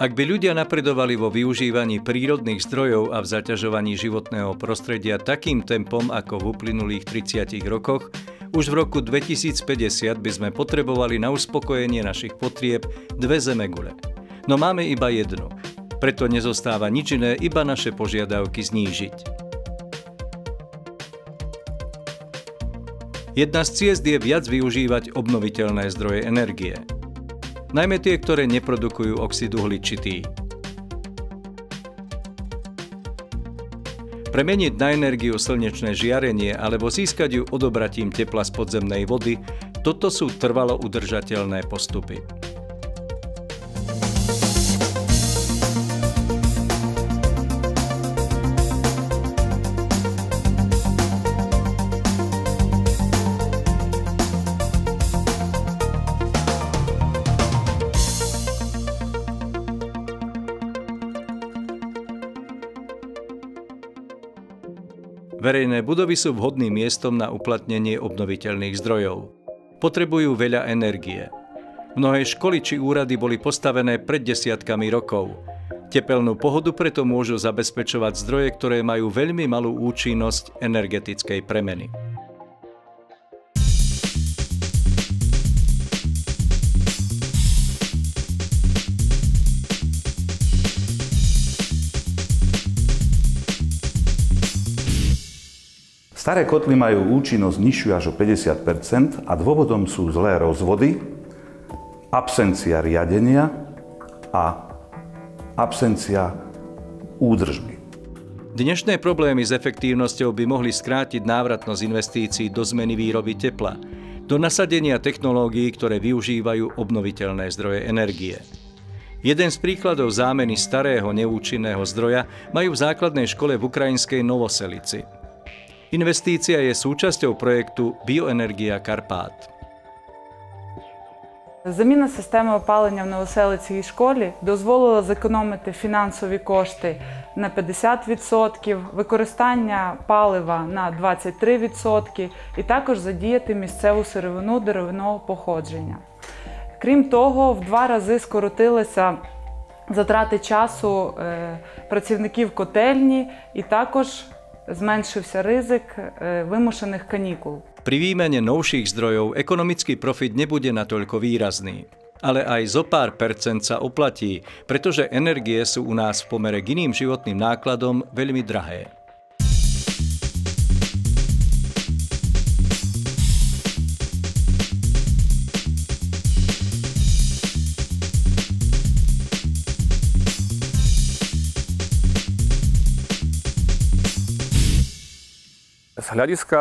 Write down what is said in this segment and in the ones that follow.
Ak by ľudia napredovali vo využívaní prírodných zdrojov a v zaťažovaní životného prostredia takým tempom ako v uplynulých 30 rokoch, už v roku 2050 by sme potrebovali na uspokojenie našich potrieb 2 zemegule. No máme iba jednu, preto nezostáva nič iné, iba naše požiadavky znížiť. Jedna z ciest je viac využívať obnoviteľné zdroje energie. Najmä tie, ktoré neprodukujú oxid uhličitý. Premeniť na energiu slnečné žiarenie alebo získať ju odobratím tepla z podzemnej vody, toto sú trvalo udržateľné postupy. Verejné budovy sú vhodným miestom na uplatnenie obnoviteľných zdrojov. Potrebujú veľa energie. Mnohé školy či úrady boli postavené pred desiatkami rokov. Tepelnú pohodu preto môžu zabezpečovať zdroje, ktoré majú veľmi malú účinnosť energetickej premeny. Staré kotly majú účinnosť nižšiu až o 50% a dôvodom sú zlé rozvody, absencia riadenia a absencia údržby. Dnešné problémy s efektívnosťou by mohli skrátiť návratnosť investícií do zmeny výroby tepla, do nasadenia technológií, ktoré využívajú obnoviteľné zdroje energie. Jeden z príkladov zámeny starého neúčinného zdroja majú v základnej škole v ukrajinskej Novoselici. Investícia je súčasťou projektu Bioenergia Карпат. Заміна системи опалення в Новоселицькій школі дозволила зекономити фінансові кошти на 50%, використання палива на 23% і також задіяти місцеву сировину деревного походження. Крім того, в 2 рази скоротилися затрати часу працівників котельні і також zmenšivся rizik vymušených kaníkul. Pri výmene novších zdrojov ekonomický profit nebude natoľko výrazný. Ale aj zo pár percent sa oplatí, pretože energie sú u nás v pomere k iným životným nákladom veľmi drahé. Z hľadiska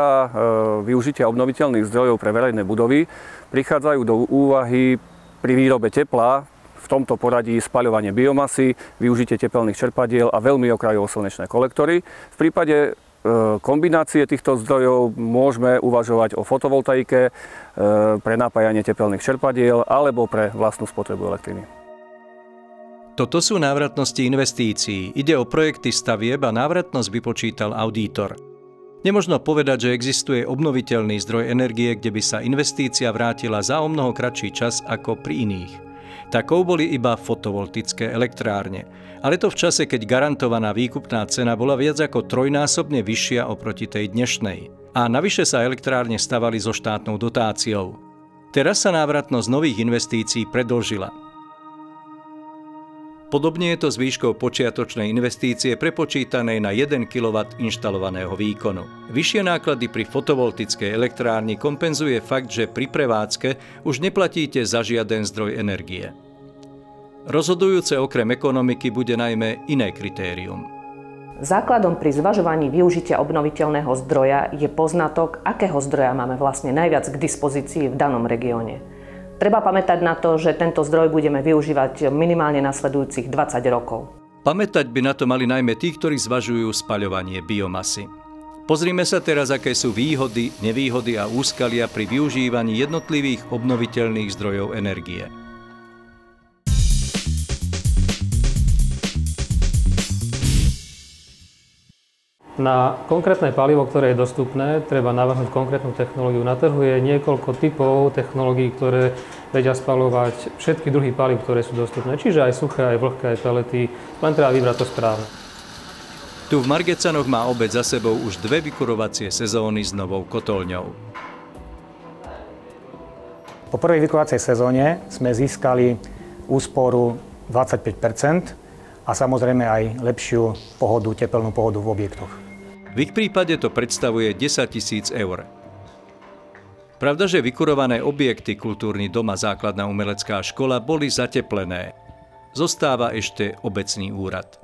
využitia obnoviteľných zdrojov pre verejné budovy prichádzajú do úvahy pri výrobe tepla v tomto poradí spaľovanie biomasy, využitie tepelných čerpadiel a veľmi okrajovo slnečné kolektory. V prípade kombinácie týchto zdrojov môžeme uvažovať o fotovoltaike pre napájanie tepelných čerpadiel alebo pre vlastnú spotrebu elektriny. Toto sú návratnosti investícií. Ide o projekty stavieb a návratnosť vypočítal auditor. Nemožno povedať, že existuje obnoviteľný zdroj energie, kde by sa investícia vrátila za omnoho kratší čas ako pri iných. Takou boli iba fotovoltické elektrárne. Ale to v čase, keď garantovaná výkupná cena bola viac ako 3-násobne vyššia oproti tej dnešnej. A navyše sa elektrárne stavali so štátnou dotáciou. Teraz sa návratnosť nových investícií predĺžila. Podobne je to s výškou počiatočnej investície prepočítanej na 1 kW inštalovaného výkonu. Vyššie náklady pri fotovoltickej elektrárni kompenzuje fakt, že pri prevádzke už neplatíte za žiaden zdroj energie. Rozhodujúce okrem ekonomiky bude najmä iné kritérium. Základom pri zvažovaní využitia obnoviteľného zdroja je poznatok, akého zdroja máme vlastne najviac k dispozícii v danom regióne. Treba pamätať na to, že tento zdroj budeme využívať minimálne nasledujúcich 20 rokov. Pamätať by na to mali najmä tí, ktorí zvažujú spaľovanie biomasy. Pozrime sa teraz, aké sú výhody, nevýhody a úskalia pri využívaní jednotlivých obnoviteľných zdrojov energie. Na konkrétne palivo, ktoré je dostupné, treba navrhnúť konkrétnu technológiu. Na trhu je niekoľko typov technológií, ktoré vedia spaľovať všetky druhy palív, ktoré sú dostupné. Čiže aj suché, aj vlhké, aj pelety. Len treba vybrať to správne. Tu v Margecanoch má obec za sebou už 2 vykurovacie sezóny s novou kotolňou. Po prvej vykurovacej sezóne sme získali úsporu 25% a samozrejme aj lepšiu pohodu, tepelnú pohodu v objektoch. V ich prípade to predstavuje 10 000 eur. Pravda, že vykurované objekty, kultúrny dom a základná umelecká škola boli zateplené. Zostáva ešte obecný úrad.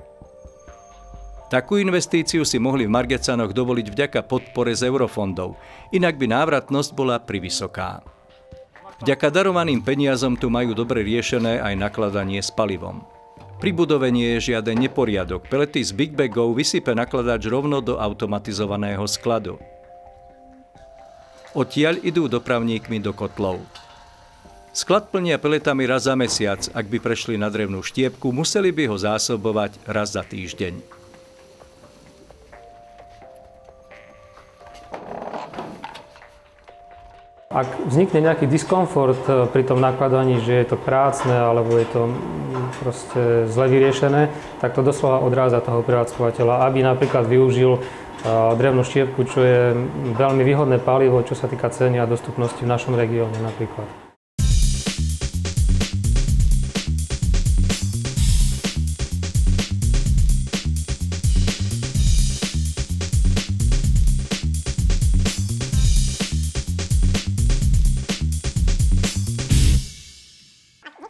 Takú investíciu si mohli v Margecanoch dovoliť vďaka podpore z eurofondov, inak by návratnosť bola privysoká. Vďaka darovaným peniazom tu majú dobre riešené aj nakladanie s palivom. Pri budove nie je žiaden neporiadok. Pelety z Big Bagov vysype nakladač rovno do automatizovaného skladu. Odtiaľ idú dopravníkmi do kotlov. Sklad plnia peletami raz za mesiac. Ak by prešli na drevnú štiepku, museli by ho zásobovať raz za týždeň. Ak vznikne nejaký diskomfort pri tom nakladaní, že je to prácne alebo je to proste zle vyriešené, tak to doslova odráza toho prevádzkovateľa, aby napríklad využil drevnú štiepku, čo je veľmi výhodné palivo, čo sa týka ceny a dostupnosti v našom regióne napríklad.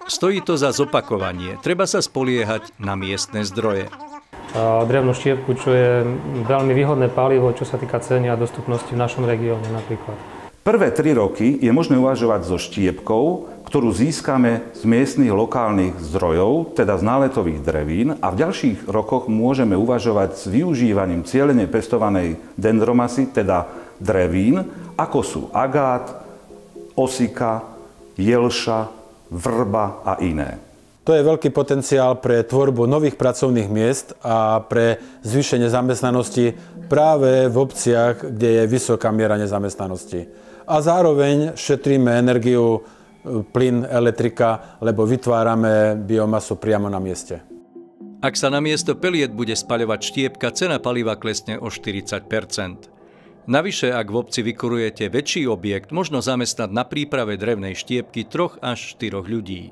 Stojí to za zopakovanie. Treba sa spoliehať na miestne zdroje. Drevnú štiepku, čo je veľmi výhodné palivo, čo sa týka ceny a dostupnosti v našom regióne napríklad. Prvé 3 roky je možné uvažovať so štiepkou, ktorú získame z miestnych lokálnych zdrojov, teda z náletových drevín, a v ďalších rokoch môžeme uvažovať s využívaním cieľene pestovanej dendromasy, teda drevín, ako sú agát, osika, jelša, vrba a iné. To je veľký potenciál pre tvorbu nových pracovných miest a pre zvýšenie zamestnanosti práve v obciach, kde je vysoká miera nezamestnanosti. A zároveň šetríme energiu, plyn, elektrika, lebo vytvárame biomasu priamo na mieste. Ak sa na miesto peliet bude spaľovať štiepka, cena paliva klesne o 40%. Navyše, ak v obci vykurujete väčší objekt, možno zamestnať na príprave drevnej štiepky 3 až 4 ľudí.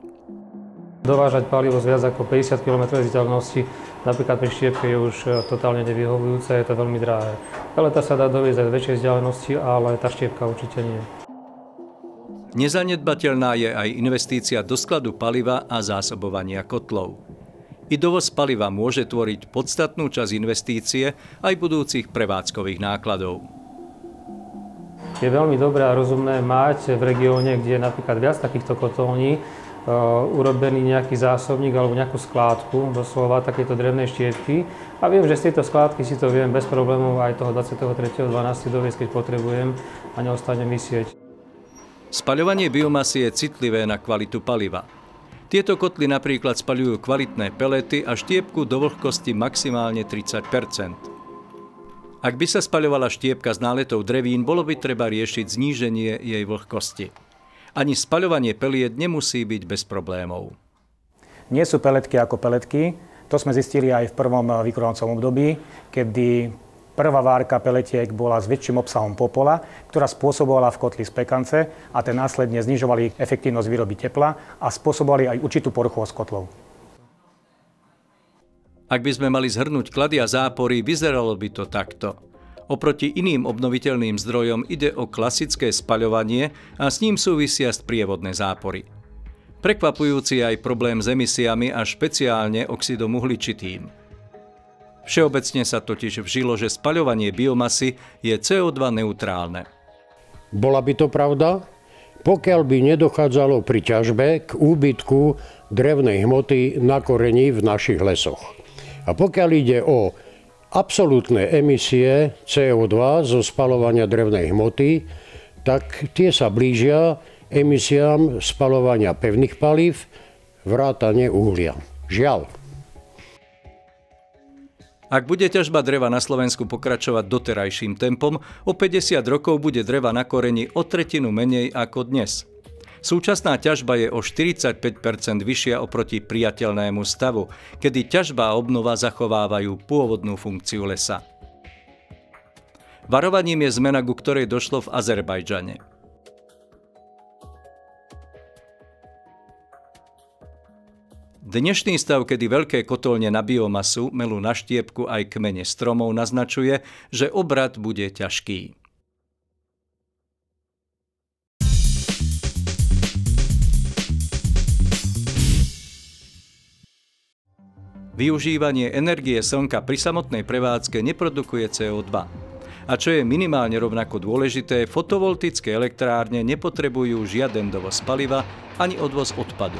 Dovážať palivo z viac ako 50 km vzdialenosti, napríklad pri štiepke, je už totálne nevyhovujúce, je to veľmi drahé. Peleta sa dá doviezť aj z väčšej vzdialenosti, ale tá štiepka určite nie. Nezanedbateľná je aj investícia do skladu paliva a zásobovania kotlov. I dovoz paliva môže tvoriť podstatnú časť investície aj budúcich prevádzkových nákladov. Je veľmi dobré a rozumné mať v regióne, kde je napríklad viac takýchto kotolní, urobený nejaký zásobník alebo nejakú skládku, doslova takéto drevnej štiepky. A viem, že z tejto skládky si to viem bez problémov aj toho 23.12. doviesť, keď potrebujem, a neostanem visieť. Spaľovanie biomasy je citlivé na kvalitu paliva. Tieto kotly napríklad spaľujú kvalitné pelety a štiepku do vlhkosti maximálne 30%. Ak by sa spaľovala štiepka z náletov drevín, bolo by treba riešiť zníženie jej vlhkosti. Ani spaľovanie peliet nemusí byť bez problémov. Nie sú peletky ako peletky. To sme zistili aj v prvom vykurovacom období, kedy prvá várka peletiek bola s väčším obsahom popola, ktorá spôsobovala v kotli spekance a ten následne znižovali efektívnosť výroby tepla a spôsobovali aj určitú poruchovosť kotlov. Ak by sme mali zhrnúť klady a zápory, vyzeralo by to takto. Oproti iným obnoviteľným zdrojom ide o klasické spaľovanie a s ním súvisia sprievodné zápory. Prekvapujúci aj problém s emisiami a špeciálne oxidom uhličitým. Všeobecne sa totiž vžilo, že spaľovanie biomasy je CO2 neutrálne. Bola by to pravda, pokiaľ by nedochádzalo pri ťažbe k úbytku drevnej hmoty na koreni v našich lesoch. A pokiaľ ide o absolútne emisie CO2 zo spaľovania drevnej hmoty, tak tie sa blížia emisiám spaľovania pevných palív, vrátane uhlia. Žiaľ. Ak bude ťažba dreva na Slovensku pokračovať doterajším tempom, o 50 rokov bude dreva na koreni o tretinu menej ako dnes. Súčasná ťažba je o 45% vyššia oproti priateľnému stavu, kedy ťažba a obnova zachovávajú pôvodnú funkciu lesa. Varovaním je zmena, ku ktorej došlo v Azerbajdžane. Dnešný stav, kedy veľké kotolne na biomasu melú na štiepku aj kmene stromov, naznačuje, že obrat bude ťažký. Využívanie energie slnka pri samotnej prevádzke neprodukuje CO2. A čo je minimálne rovnako dôležité, fotovoltické elektrárne nepotrebujú žiaden dovoz paliva ani odvoz odpadu.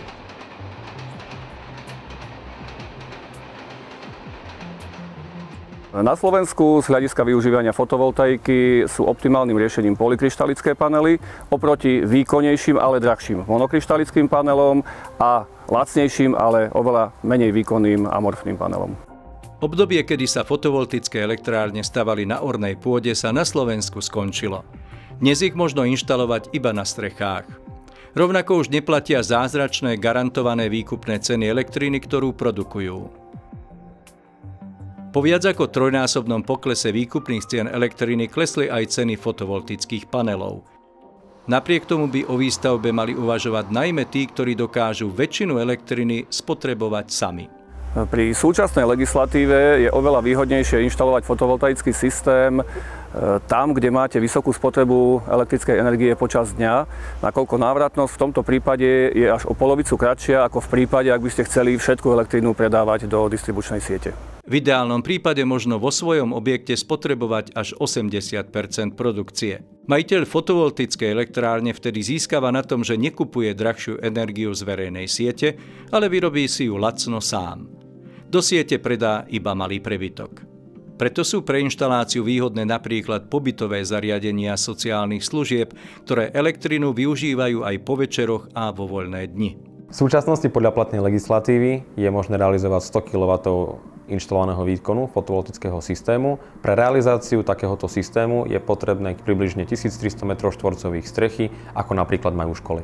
Na Slovensku z hľadiska využívania fotovoltaiky sú optimálnym riešením polykryštalické panely oproti výkonnejším, ale drahším monokryštalickým panelom a lacnejším, ale oveľa menej výkonným amorfným panelom. Obdobie, kedy sa fotovoltické elektrárne stavali na ornej pôde, sa na Slovensku skončilo. Dnes ich možno inštalovať iba na strechách. Rovnako už neplatia zázračné garantované výkupné ceny elektriny, ktorú produkujú. Po viac ako trojnásobnom poklese výkupných cien elektriny klesli aj ceny fotovoltických panelov. Napriek tomu by o výstavbe mali uvažovať najmä tí, ktorí dokážu väčšinu elektriny spotrebovať sami. Pri súčasnej legislatíve je oveľa výhodnejšie inštalovať fotovoltaický systém tam, kde máte vysokú spotrebu elektrickej energie počas dňa, nakoľko návratnosť v tomto prípade je až o polovicu kratšia ako v prípade, ak by ste chceli všetku elektrínu predávať do distribučnej siete. V ideálnom prípade možno vo svojom objekte spotrebovať až 80% produkcie. Majiteľ fotovoltickej elektrárne vtedy získava na tom, že nekupuje drahšiu energiu z verejnej siete, ale vyrobí si ju lacno sám. Do siete predá iba malý prebytok. Preto sú pre inštaláciu výhodné napríklad pobytové zariadenia sociálnych služieb, ktoré elektrinu využívajú aj po večeroch a vo voľné dni. V súčasnosti podľa platnej legislatívy je možné realizovať 100 kW inštalovaného výkonu fotovoltického systému. Pre realizáciu takéhoto systému je potrebné približne 1300 m2 strechy, ako napríklad majú školy.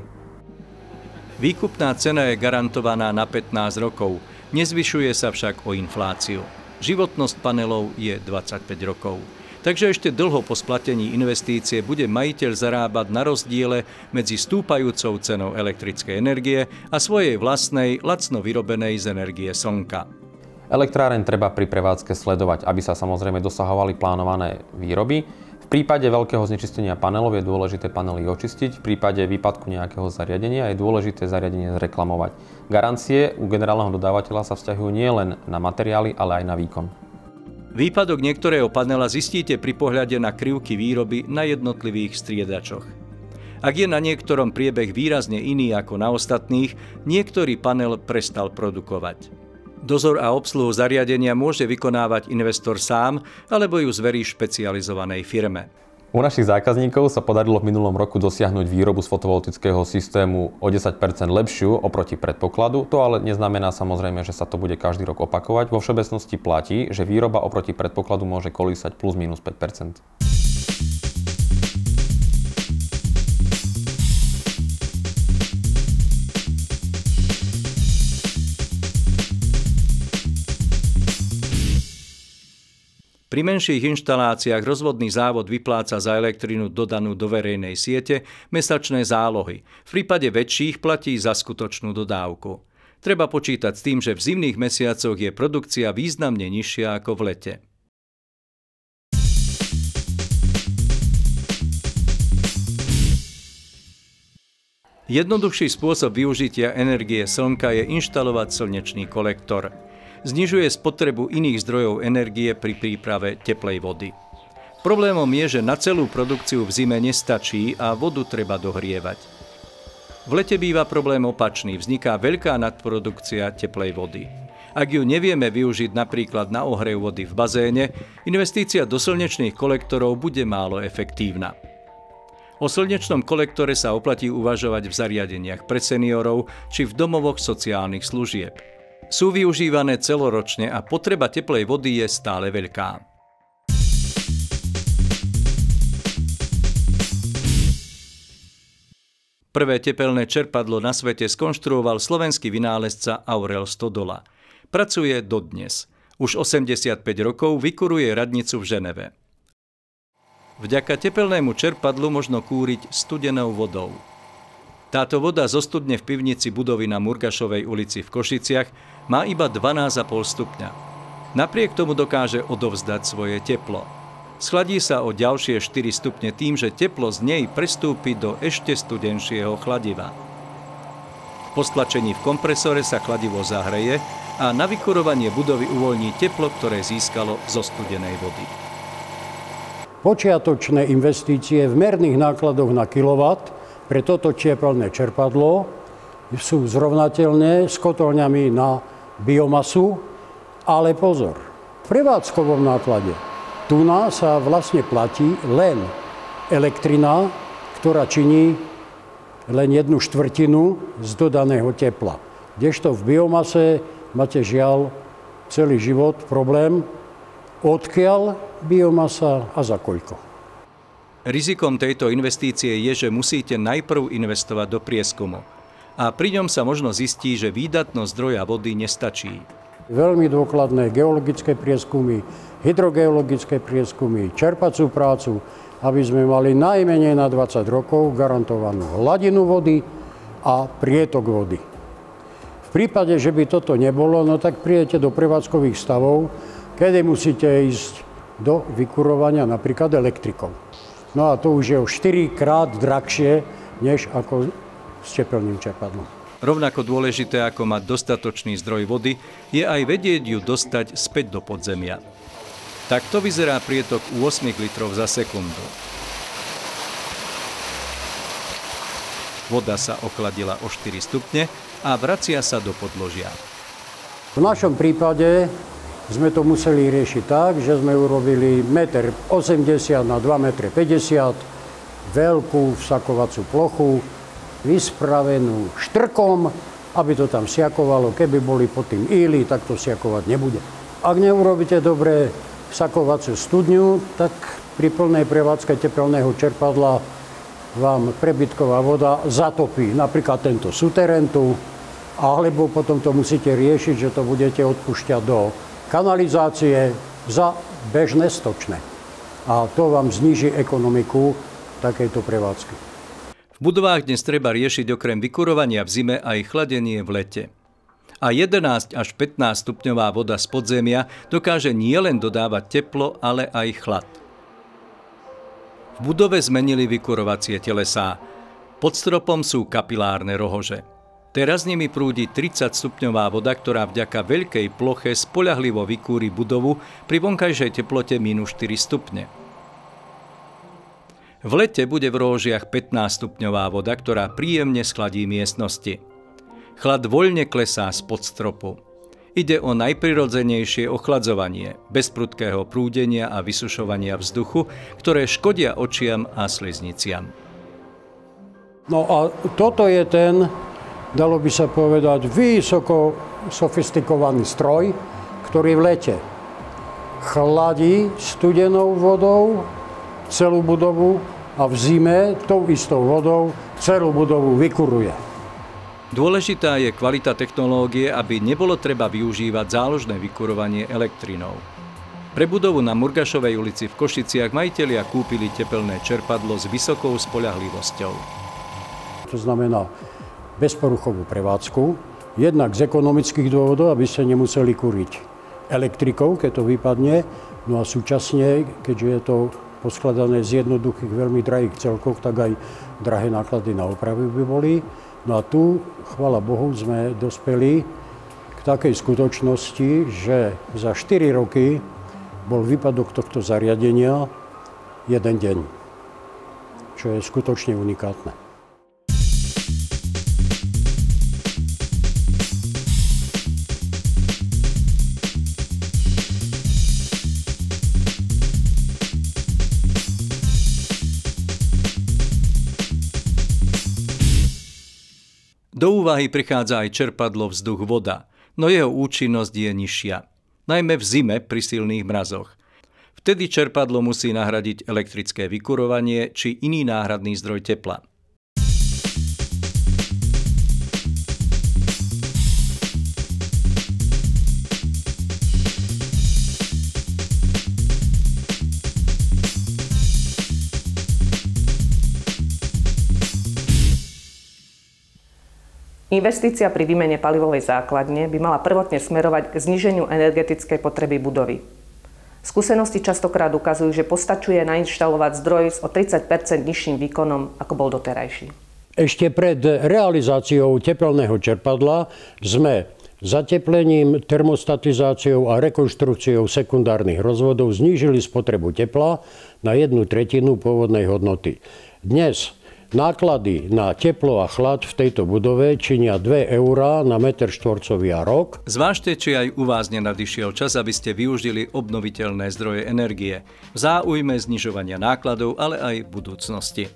Výkupná cena je garantovaná na 15 rokov, nezvyšuje sa však o infláciu. Životnosť panelov je 25 rokov. Takže ešte dlho po splatení investície bude majiteľ zarábať na rozdiele medzi stúpajúcou cenou elektrickej energie a svojej vlastnej, lacno vyrobenej z energie slnka. Elektráreň treba pri prevádzke sledovať, aby sa samozrejme dosahovali plánované výroby. V prípade veľkého znečistenia panelov je dôležité panely očistiť, v prípade výpadku nejakého zariadenia je dôležité zariadenie zreklamovať. Garancie u generálneho dodávateľa sa vzťahujú nielen na materiály, ale aj na výkon. Výpadok niektorého panela zistíte pri pohľade na krivky výroby na jednotlivých striedačoch. Ak je na niektorom priebeh výrazne iný ako na ostatných, niektorý panel prestal produkovať. Dozor a obsluhu zariadenia môže vykonávať investor sám, alebo ju zverí špecializovanej firme. U našich zákazníkov sa podarilo v minulom roku dosiahnuť výrobu z fotovoltického systému o 10% lepšiu oproti predpokladu. To ale neznamená samozrejme, že sa to bude každý rok opakovať. Vo všeobecnosti platí, že výroba oproti predpokladu môže kolísať plus minus 5%. Pri menších inštaláciách rozvodný závod vypláca za elektrinu dodanú do verejnej siete mesačné zálohy. V prípade väčších platí za skutočnú dodávku. Treba počítať s tým, že v zimných mesiacoch je produkcia významne nižšia ako v lete. Jednoduchší spôsob využitia energie slnka je inštalovať slnečný kolektor. Znižuje spotrebu iných zdrojov energie pri príprave teplej vody. Problémom je, že na celú produkciu v zime nestačí a vodu treba dohrievať. V lete býva problém opačný, vzniká veľká nadprodukcia teplej vody. Ak ju nevieme využiť napríklad na ohrev vody v bazéne, investícia do slnečných kolektorov bude málo efektívna. O slnečnom kolektore sa oplatí uvažovať v zariadeniach pre seniorov či v domovoch sociálnych služieb. Sú využívané celoročne a potreba teplej vody je stále veľká. Prvé tepelné čerpadlo na svete skonštruoval slovenský vynálezca Aurel Stodola. Pracuje dodnes. Už 85 rokov vykuruje radnicu v Ženeve. Vďaka tepelnému čerpadlu možno kúriť studenou vodou. Táto voda zo studne v pivnici budovy na Murgašovej ulici v Košiciach má iba 12,5 stupňa. Napriek tomu dokáže odovzdať svoje teplo. Schladí sa o ďalšie 4 stupne tým, že teplo z nej prestúpi do ešte studenšieho chladiva. Po stlačení v kompresore sa chladivo zahreje a na vykurovanie budovy uvoľní teplo, ktoré získalo zo studenej vody. Počiatočné investície v merných nákladoch na kilowatt pre toto tepelné čerpadlo sú zrovnateľné s kotolňami na biomasu, ale pozor, v prevádzkovom náklade tu sa vlastne platí len elektrina, ktorá činí len 1/4 z dodaného tepla. Kdežto v biomase máte žiaľ celý život problém, odkiaľ biomasa a za koľko. Rizikom tejto investície je, že musíte najprv investovať do prieskumu. A pri ňom sa možno zistí, že výdatnosť zdroja vody nestačí. Veľmi dôkladné geologické prieskumy, hydrogeologické prieskumy, čerpacú prácu, aby sme mali najmenej na 20 rokov garantovanú hladinu vody a prietok vody. V prípade, že by toto nebolo, no tak prídete do prevádzkových stavov, kedy musíte ísť do vykurovania napríklad elektrikou. No a to už je o 4-krát drahšie, než ako s tepelným čerpadlom. Rovnako dôležité ako mať dostatočný zdroj vody, je aj vedieť ju dostať späť do podzemia. Takto vyzerá prietok 8 litrov za sekundu. Voda sa ochladila o 4 stupne a vracia sa do podložia. V našom prípade sme to museli riešiť tak, že sme urobili 1,80 m na 2,50 m, veľkú vsakovacú plochu, vyspravenú štrkom, aby to tam siakovalo. Keby boli pod tým íly, tak to siakovať nebude. Ak neurobíte dobre vsakovacú studňu, tak pri plnej prevádzke tepelného čerpadla vám prebytková voda zatopí napríklad tento suterén tu, alebo potom to musíte riešiť, že to budete odpúšťať do kanalizácie za bežné stočné. A to vám zníži ekonomiku takejto prevádzky. V budovách dnes treba riešiť okrem vykurovania v zime aj chladenie v lete. A 11 až 15 stupňová voda z podzemia dokáže nielen dodávať teplo, ale aj chlad. V budove zmenili vykurovacie telesá. Pod stropom sú kapilárne rohože. Teraz nimi prúdi 30 stupňová voda, ktorá vďaka veľkej ploche spoľahlivo vykúri budovu pri vonkajšej teplote -4 stupne. V lete bude v rohožiach 15 stupňová voda, ktorá príjemne schladí miestnosti. Chlad voľne klesá spod stropu. Ide o najprirodzenejšie ochladzovanie, bez prudkého prúdenia a vysušovania vzduchu, ktoré škodia očiam a slizniciam. No a toto je ten, dalo by sa povedať, vysoko sofistikovaný stroj, ktorý v lete chladí studenou vodou celú budovu a v zime tou istou vodou celú budovu vykuruje. Dôležitá je kvalita technológie, aby nebolo treba využívať záložné vykurovanie elektrinou. Pre budovu na Murgašovej ulici v Košiciach majitelia kúpili tepelné čerpadlo s vysokou spoľahlivosťou. To znamená bezporuchovú prevádzku, jednak z ekonomických dôvodov, aby ste nemuseli kúriť elektrikou, keď to vypadne, no a súčasne, keďže je to poskladané z jednoduchých, veľmi drahých celkov, tak aj drahé náklady na opravy by boli. No a tu, chvála Bohu, sme dospeli k takej skutočnosti, že za 4 roky bol výpadok tohto zariadenia 1 deň, čo je skutočne unikátne. Do úvahy prichádza aj čerpadlo vzduch-voda. no jeho účinnosť je nižšia. Najmä v zime pri silných mrazoch. Vtedy čerpadlo musí nahradiť elektrické vykurovanie či iný náhradný zdroj tepla. Investícia pri výmene palivovej základne by mala prvotne smerovať k zníženiu energetickej potreby budovy. Skúsenosti častokrát ukazujú, že postačuje nainštalovať zdroj s o 30% nižším výkonom, ako bol doterajší. Ešte pred realizáciou tepelného čerpadla sme zateplením, termostatizáciou a rekonštrukciou sekundárnych rozvodov znížili spotrebu tepla na 1/3 pôvodnej hodnoty. Dnes náklady na teplo a chlad v tejto budove činia 2 € na meter štvorcový a rok. Zvážte, či aj u vás nenadišiel čas, aby ste využili obnoviteľné zdroje energie v záujme znižovania nákladov, ale aj budúcnosti.